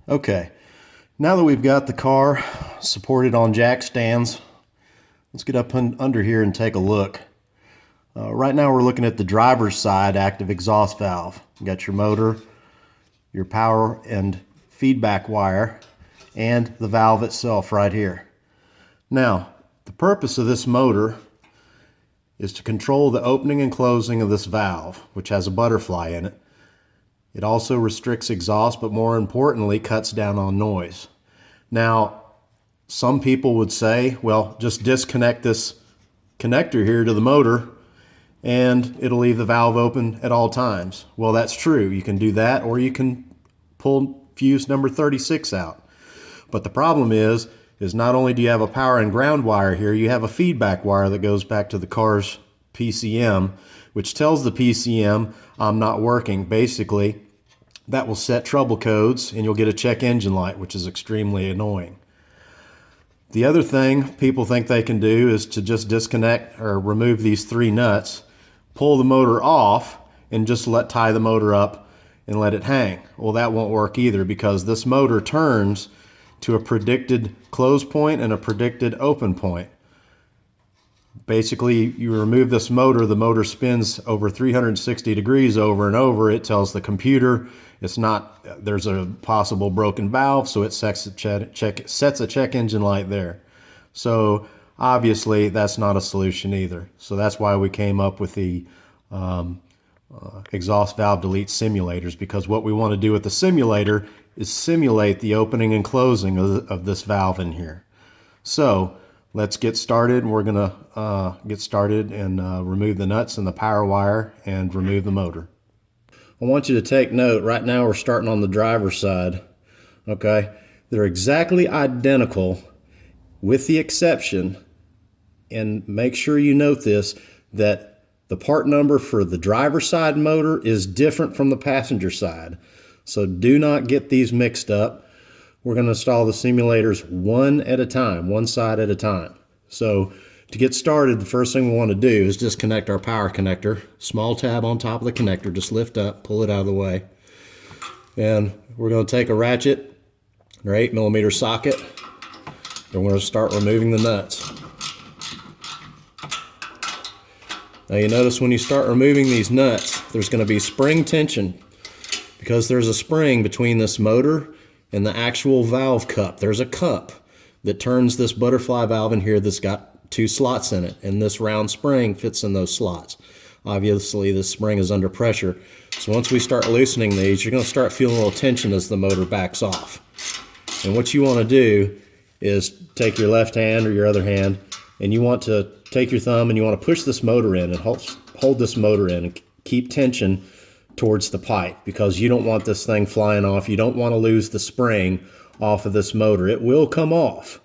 Okay, now that we've got the car supported on jack stands, let's get up under here and take a look. Right now we're looking at the driver's side active exhaust valve. You got your motor, your power and feedback wire, and the valve itself right here. Now, the purpose of this motor is to control the opening and closing of this valve, which has a butterfly in it. It also restricts exhaust, but more importantly, cuts down on noise. Now, some people would say, well, just disconnect this connector here to the motor and it'll leave the valve open at all times. Well, that's true. You can do that, or you can pull fuse number 36 out. But the problem is not only do you have a power and ground wire here, you have a feedback wire that goes back to the car's PCM, which tells the PCM, I'm not working. Basically, that will set trouble codes and you'll get a check engine light, which is extremely annoying. The other thing people think they can do is to just disconnect or remove these 3 nuts, pull the motor off, and just tie the motor up and let it hang. Well, that won't work either, because this motor turns to a predicted close point and a predicted open point. Basically, you remove this motor, the motor spins over 360 degrees over and over. It tells the computer there's a possible broken valve, so it sets a check engine light there. So obviously that's not a solution either. So that's why we came up with the exhaust valve delete simulators, because what we want to do with the simulator is simulate the opening and closing of this valve in here. So let's get started. We're going to get started and remove the nuts and the power wire and remove the motor. I want you to take note, right now we're starting on the driver's side. Okay, they're exactly identical with the exception, and make sure you note this, that the part number for the driver's side motor is different from the passenger side. So do not get these mixed up. We're going to install the simulators one at a time, one side at a time. So to get started, the first thing we want to do is disconnect our power connector. Small tab on top of the connector, just lift up, pull it out of the way. And we're going to take a ratchet, or 8mm socket, and we're going to start removing the nuts. Now you notice when you start removing these nuts, there's going to be spring tension, because there's a spring between this motor and the actual valve cup. There's a cup that turns this butterfly valve in here that's got 2 slots in it, and this round spring fits in those slots. Obviously this spring is under pressure, so once we start loosening these, you're going to start feeling a little tension as the motor backs off. And what you want to do is take your left hand or your other hand, and you want to take your thumb and you want to push this motor in and hold this motor in and keep tension towards the pipe, because you don't want this thing flying off. You don't want to lose the spring off of this motor. It will come off,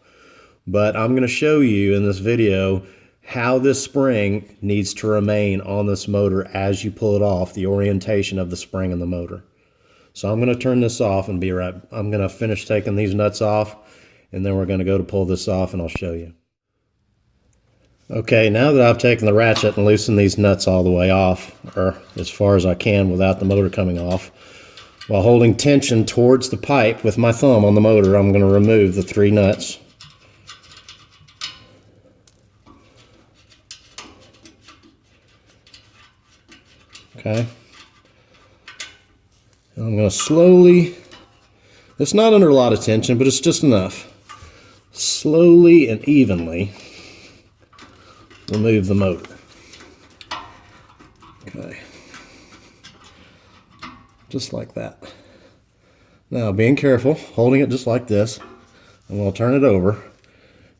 but I'm going to show you in this video how this spring needs to remain on this motor as you pull it off, the orientation of the spring in the motor. So I'm going to turn this off and I'm going to finish taking these nuts off, and then we're going to go to pull this off and I'll show you. Okay, now that I've taken the ratchet and loosened these nuts all the way off, or as far as I can without the motor coming off, while holding tension towards the pipe with my thumb on the motor, I'm going to remove the 3 nuts. Okay. And I'm going to slowly, it's not under a lot of tension, but it's just enough, slowly and evenly remove the motor. Okay. Just like that. Now, being careful, holding it just like this, and we'll turn it over,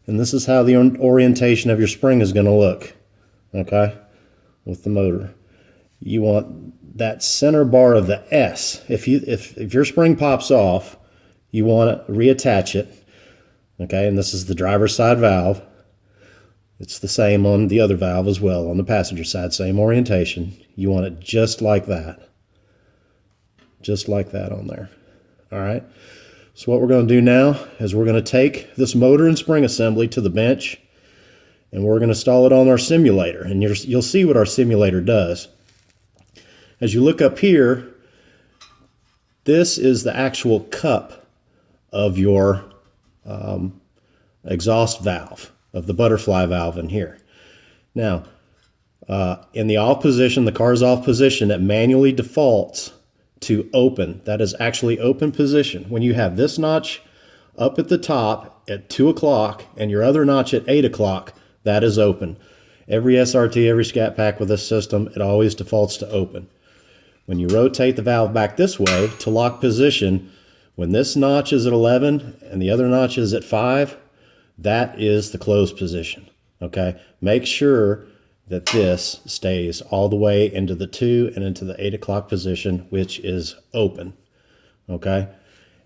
and this is how the orientation of your spring is going to look, okay, with the motor. You want that center bar of the S. If your spring pops off, you want to reattach it, okay, and this is the driver's side valve. It's the same on the other valve as well, on the passenger side, same orientation. You want it just like that. Just like that on there. All right. So what we're going to do now is we're going to take this motor and spring assembly to the bench, and we're going to install it on our simulator, and you'll see what our simulator does. As you look up here, this is the actual cup of your exhaust valve, of the butterfly valve in here. Now, in the off position, the car's off position, it manually defaults to open. That is actually open position. When you have this notch up at the top at 2 o'clock and your other notch at 8 o'clock, that is open. Every SRT, every Scatpack with this system, it always defaults to open. When you rotate the valve back this way to lock position, when this notch is at 11 and the other notch is at 5, that is the closed position, okay? Make sure that this stays all the way into the 2 and into the 8 o'clock position, which is open, okay?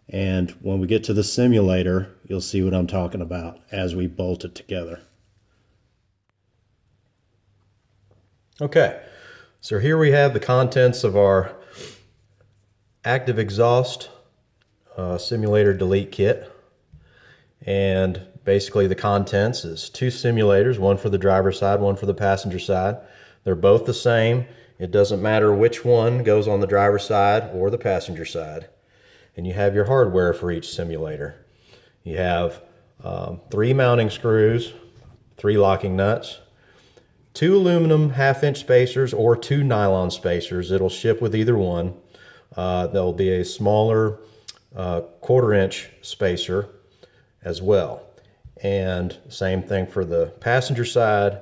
And when we get to the simulator, you'll see what I'm talking about as we bolt it together. Okay, so here we have the contents of our active exhaust simulator delete kit. And basically the contents is 2 simulators, one for the driver's side, one for the passenger side. They're both the same. It doesn't matter which one goes on the driver's side or the passenger side. And you have your hardware for each simulator. You have 3 mounting screws, 3 locking nuts, 2 aluminum 1/2-inch spacers or 2 nylon spacers. It'll ship with either one. There'll be a smaller 1/4-inch spacer as well. And same thing for the passenger side.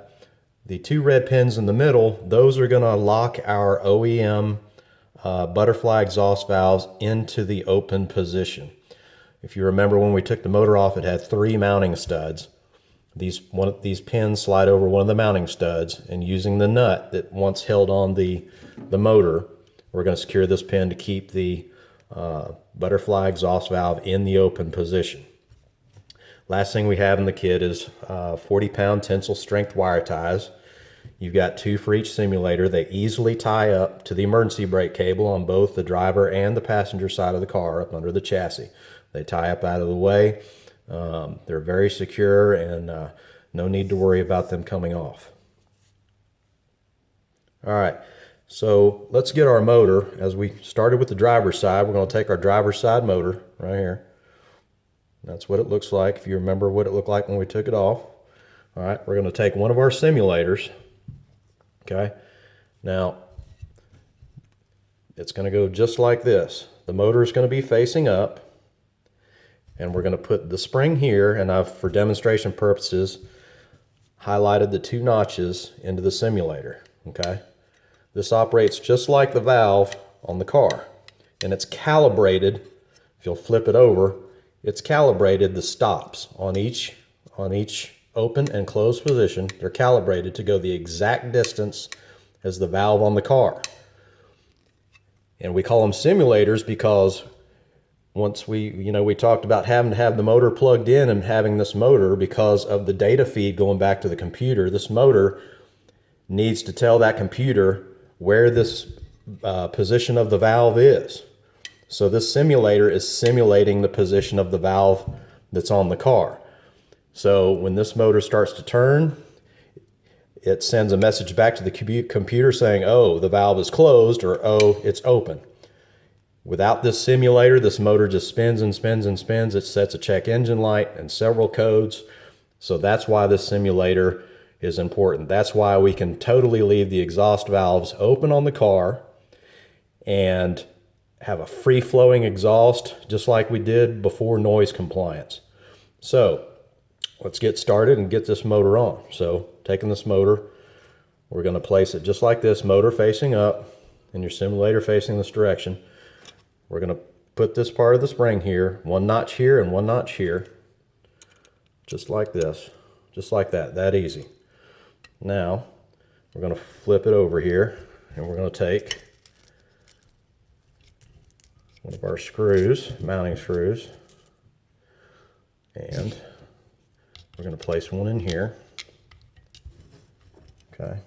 The 2 red pins in the middle, those are gonna lock our OEM butterfly exhaust valves into the open position. If you remember when we took the motor off, it had 3 mounting studs. These pins slide over one of the mounting studs, and using the nut that once held on the motor, we're going to secure this pin to keep the butterfly exhaust valve in the open position. Last thing we have in the kit is 40-pound tensile strength wire ties. You've got 2 for each simulator. They easily tie up to the emergency brake cable on both the driver and the passenger side of the car up under the chassis. They tie up out of the way. They're very secure, and no need to worry about them coming off. All right, so let's get our motor. As we started with the driver's side, we're going to take our driver's side motor right here. That's what it looks like, if you remember what it looked like when we took it off. All right, we're going to take one of our simulators. Okay, now it's going to go just like this. The motor is going to be facing up, and we're going to put the spring here, and I've, for demonstration purposes, highlighted the 2 notches into the simulator. Okay, this operates just like the valve on the car, and it's calibrated. If you'll flip it over, it's calibrated. The stops on each open and closed position, they're calibrated to go the exact distance as the valve on the car. And we call them simulators because once we talked about having to have the motor plugged in and having this motor, because of the data feed going back to the computer, this motor needs to tell that computer where this position of the valve is. So this simulator is simulating the position of the valve that's on the car. So when this motor starts to turn, it sends a message back to the computer saying, oh, the valve is closed, or oh, it's open. Without this simulator, this motor just spins and spins and spins. It sets a check engine light and several codes. So that's why this simulator is important. That's why we can totally leave the exhaust valves open on the car and have a free-flowing exhaust, just like we did before noise compliance. So let's get started and get this motor on. So taking this motor, we're going to place it just like this, motor facing up and your simulator facing this direction. We're going to put this part of the spring here, 1 notch here and 1 notch here, just like this, just like that, that easy. Now we're going to flip it over here, and we're going to take one of our screws, mounting screws, and we're going to place one in here. Okay,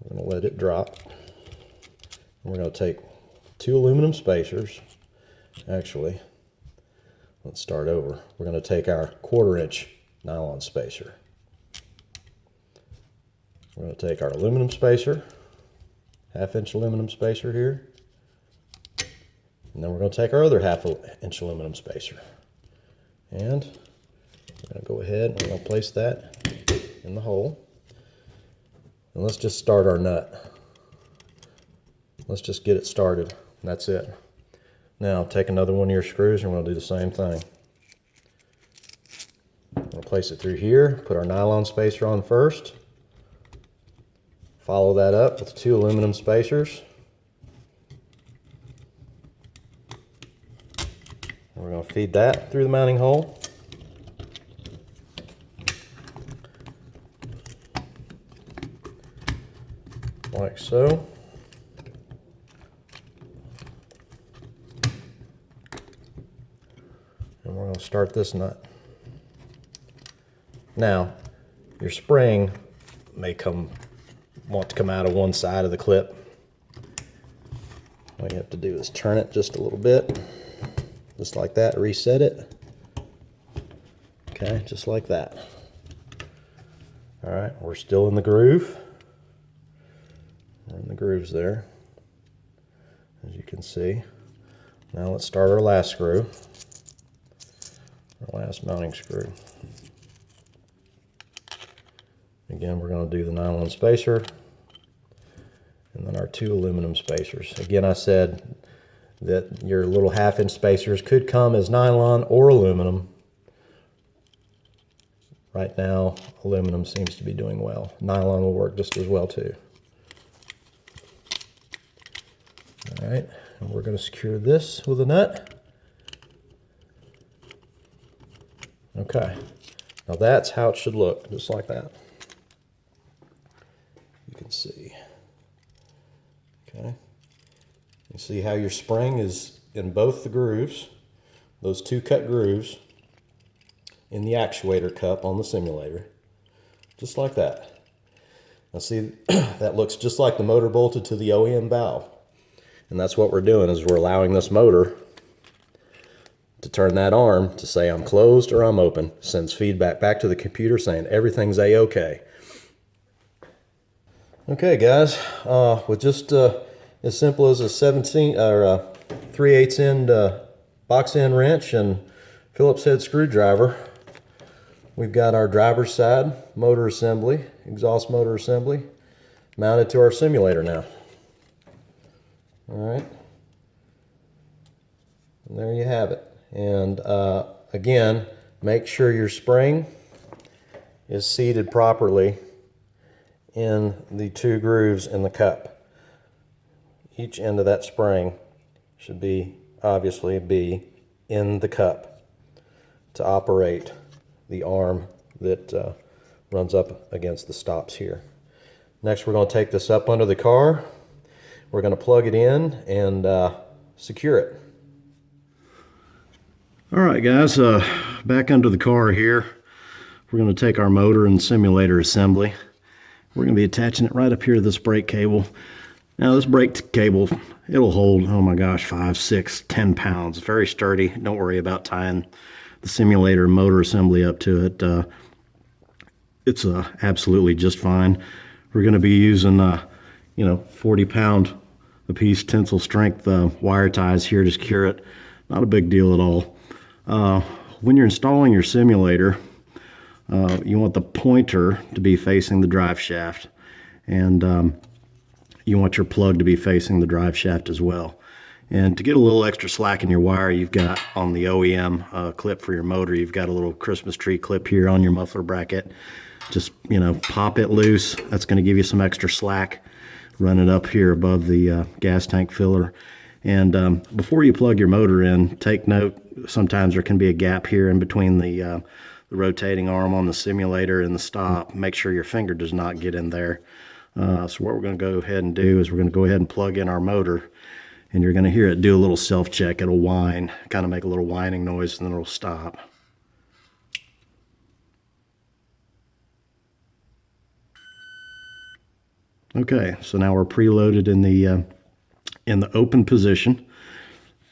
we're going to let it drop. And we're going to take 2 aluminum spacers. Actually, let's start over. We're going to take our 1/4-inch nylon spacer. We're going to take our aluminum spacer, 1/2-inch aluminum spacer here, And then we're going to take our other 1/2 inch aluminum spacer. And we're going to go ahead and we're going to place that in the hole. And let's just start our nut. Let's just get it started. That's it. Now take another one of your screws and we'll do the same thing. We'll place it through here, put our nylon spacer on first. Follow that up with 2 aluminum spacers. We're going to feed that through the mounting hole. Like so. And we're going to start this nut. Now, your spring may want to come out of one side of the clip. All you have to do is turn it just a little bit, just like that, reset it. Okay, just like that. All right, we're still in the groove. We're in the grooves there, as you can see. Now let's start our last screw, our last mounting screw. Again, we're going to do the nylon spacer and then our 2 aluminum spacers. Again, I said that your little 1/2 inch spacers could come as nylon or aluminum. Right now, aluminum seems to be doing well. Nylon will work just as well too. All right, and we're going to secure this with a nut. Okay, now that's how it should look, just like that. You can see. Okay, you see how your spring is in both the grooves, those 2 cut grooves in the actuator cup on the simulator, just like that. Now see, that looks just like the motor bolted to the OEM valve. And that's what we're doing, is we're allowing this motor to turn that arm to say I'm closed or I'm open. Sends feedback back to the computer saying everything's a-okay. Okay guys, with just as simple as a 3/8 end box end wrench and Phillips head screwdriver, we've got our driver's side motor assembly, exhaust motor assembly, mounted to our simulator now. All right, and there you have it. And again, make sure your spring is seated properly in the 2 grooves in the cup. Each end of that spring should obviously be in the cup to operate the arm that runs up against the stops here. Next, we're going to take this up under the car. We're going to plug it in and secure it. All right, guys, back under the car here. We're going to take our motor and simulator assembly. We're going to be attaching it right up here to this brake cable. Now, this brake cable, it'll hold, oh my gosh, 5, 6, 10 pounds. Very sturdy. Don't worry about tying the simulator and motor assembly up to it. It's absolutely just fine. We're going to be using, 40-pound a piece tensile strength wire ties here to secure it. Not a big deal at all. When you're installing your simulator, you want the pointer to be facing the drive shaft, and you want your plug to be facing the drive shaft as well. And to get a little extra slack in your wire, you've got on the OEM clip for your motor, you've got a little Christmas tree clip here on your muffler bracket. Just, pop it loose. That's going to give you some extra slack. Run it up here above the gas tank filler. And before you plug your motor in, take note, sometimes there can be a gap here in between the rotating arm on the simulator and the stop. Make sure your finger does not get in there. So what we're going to go ahead and do is we're going to go ahead and plug in our motor, and you're going to hear it do a little self-check. It'll whine, kind of make a little whining noise, and then it'll stop. Okay, so now we're preloaded in the open position,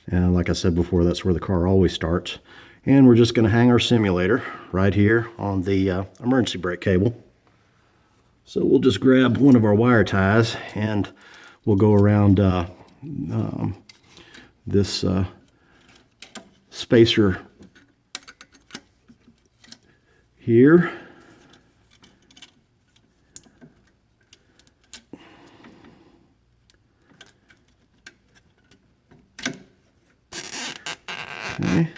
and like I said before, that's where the car always starts. And we're just going to hang our simulator right here on the emergency brake cable. So we'll just grab one of our wire ties and we'll go around this spacer here. Okay.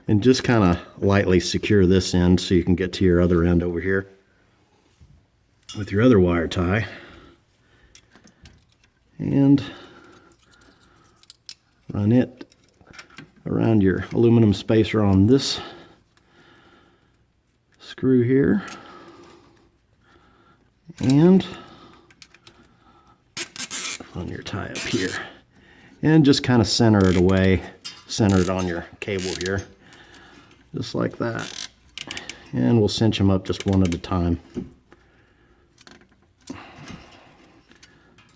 And just kind of lightly secure this end so you can get to your other end over here with your other wire tie. And run it around your aluminum spacer on this screw here. And run your tie up here. And just kind of center it away, center it on your cable here. Just like that. And we'll cinch them up just one at a time.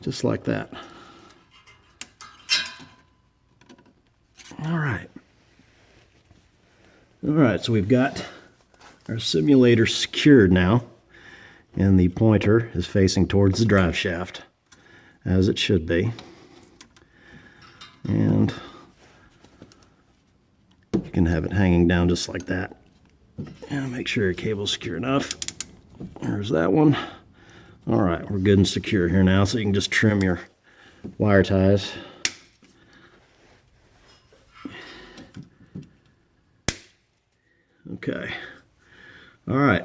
Just like that. All right. All right, so we've got our simulator secured now, and the pointer is facing towards the drive shaft, as it should be. And you can have it hanging down just like that. And make sure your cable's secure enough. There's that one. All right, we're good and secure here now, so you can just trim your wire ties. Okay. All right.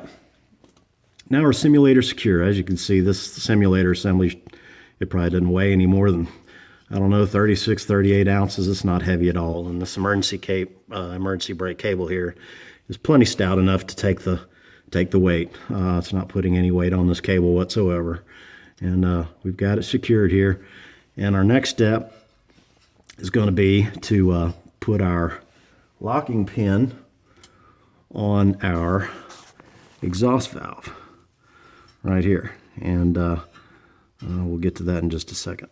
Now our simulator secure. As you can see, this simulator assembly, it probably doesn't weigh any more than, I don't know, 36, 38 ounces. It's not heavy at all. And this emergency brake cable here is plenty stout enough to take the weight. It's not putting any weight on this cable whatsoever. And we've got it secured here. And our next step is going to be to put our locking pin on our exhaust valve right here. And we'll get to that in just a second.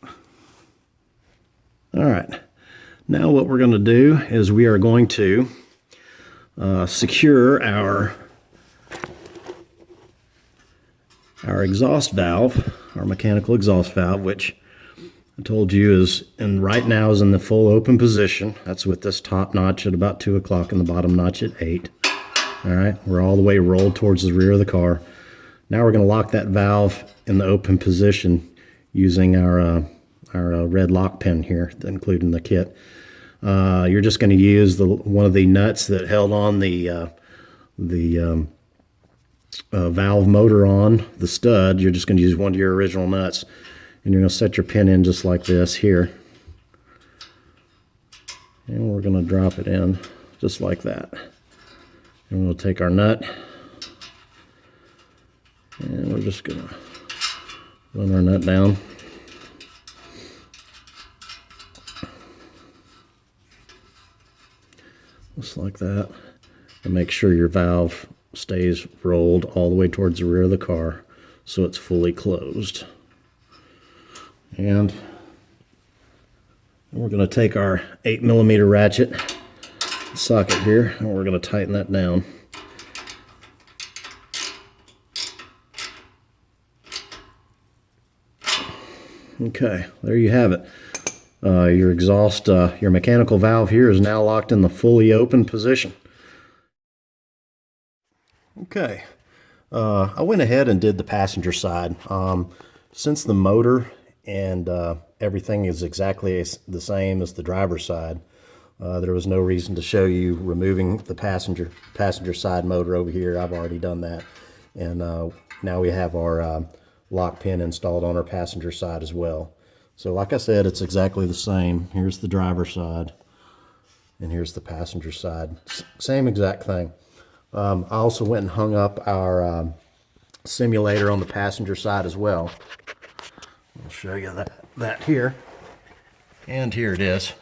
All right, now what we're going to do is we are going to secure our exhaust valve, our mechanical exhaust valve, which I told you is, and right now is in the full open position. That's with this top notch at about 2 o'clock and the bottom notch at 8. All right, we're all the way rolled towards the rear of the car. Now we're going to lock that valve in the open position using our red lock pin here, included in the kit. You're just going to use one of the nuts that held on the valve motor on the stud. You're just going to use one of your original nuts, and you're going to set your pin in just like this here. And we're going to drop it in just like that. And we'll take our nut, and we're just going to run our nut down. Just like that. And make sure your valve stays rolled all the way towards the rear of the car so it's fully closed. And we're going to take our 8mm ratchet socket here, and we're going to tighten that down. Okay, there you have it. Your mechanical valve here is now locked in the fully open position. Okay, I went ahead and did the passenger side. Since the motor and everything is exactly the same as the driver's side, there was no reason to show you removing the passenger side motor over here. I've already done that. And now we have our lock pin installed on our passenger side as well. So like I said, it's exactly the same. Here's the driver's side, and here's the passenger side. Same exact thing. I also went and hung up our simulator on the passenger side as well. I'll show you that here. And here it is.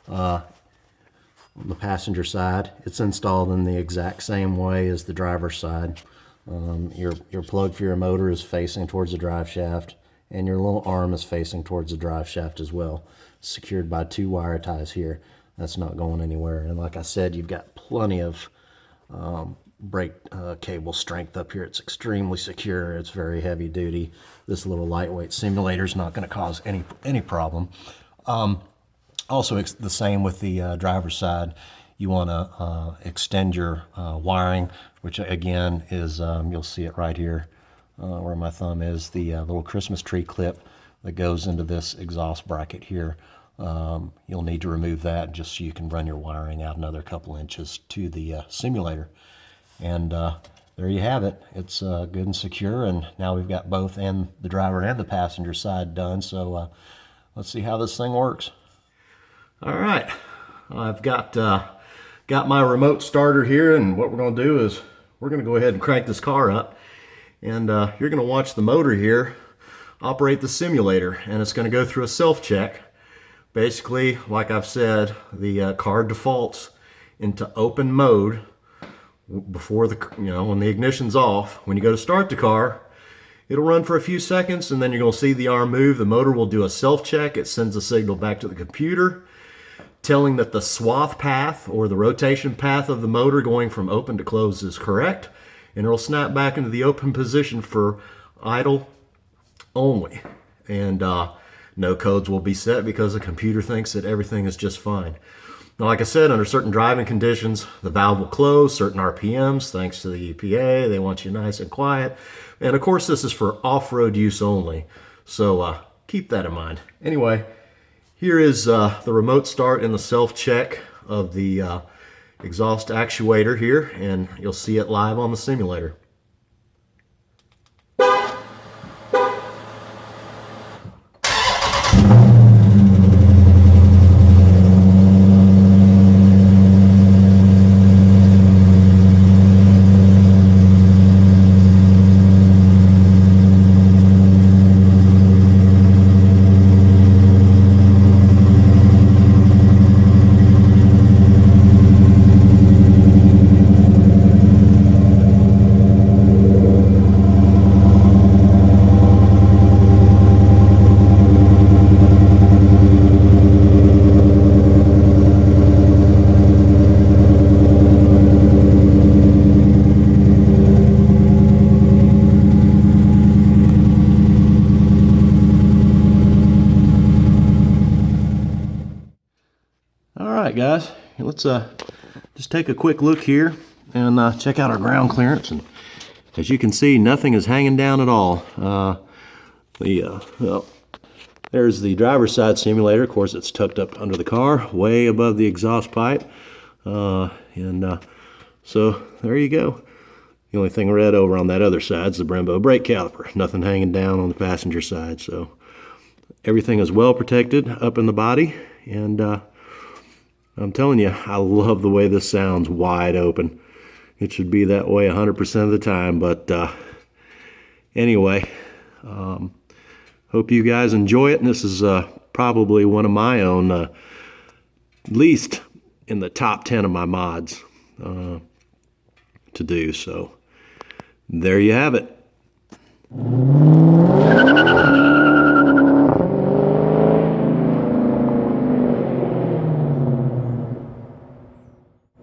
On the passenger side, it's installed in the exact same way as the driver's side. Your plug for your motor is facing towards the drive shaft, and your little arm is facing towards the drive shaft as well, secured by 2 wire ties here. That's not going anywhere. And like I said, you've got plenty of brake cable strength up here. It's extremely secure. It's very heavy duty. This little lightweight simulator is not going to cause any problem. Also, it's the same with the driver's side. You want to extend your wiring, which again is, you'll see it right here where my thumb is, the little Christmas tree clip that goes into this exhaust bracket here. You'll need to remove that just so you can run your wiring out another couple inches to the simulator. And there you have it. It's good and secure, and now we've got both and the driver and the passenger side done. So let's see how this thing works. All right, I've got my remote starter here, and what we're going to do is we're going to go ahead and crank this car up, and you're going to watch the motor here operate the simulator, and it's going to go through a self-check. Basically, like I've said, the car defaults into open mode before the, when the ignition's off. When you go to start the car, it'll run for a few seconds, and then you're going to see the arm move. The motor will do a self-check. It sends a signal back to the computer telling that the swath path or the rotation path of the motor going from open to closed is correct, and it'll snap back into the open position for idle only. And no codes will be set because the computer thinks that everything is just fine. Now, like I said, under certain driving conditions, the valve will close, certain RPMs, thanks to the EPA. They want you nice and quiet. And of course, this is for off-road use only. So keep that in mind. Anyway, here is the remote start and the self-check of the exhaust actuator here, and you'll see it live on the simulator. Alright guys, let's just take a quick look here and check out our ground clearance. And as you can see, nothing is hanging down at all. There's the driver's side simulator. Of course, it's tucked up under the car, way above the exhaust pipe. So there you go. The only thing red over on that other side is the Brembo brake caliper. Nothing hanging down on the passenger side. So everything is well protected up in the body, and I'm telling you, I love the way this sounds wide open. It should be that way 100% of the time, but anyway, hope you guys enjoy it. And this is probably one of my own, at least in the top 10 of my mods to do. So there you have it.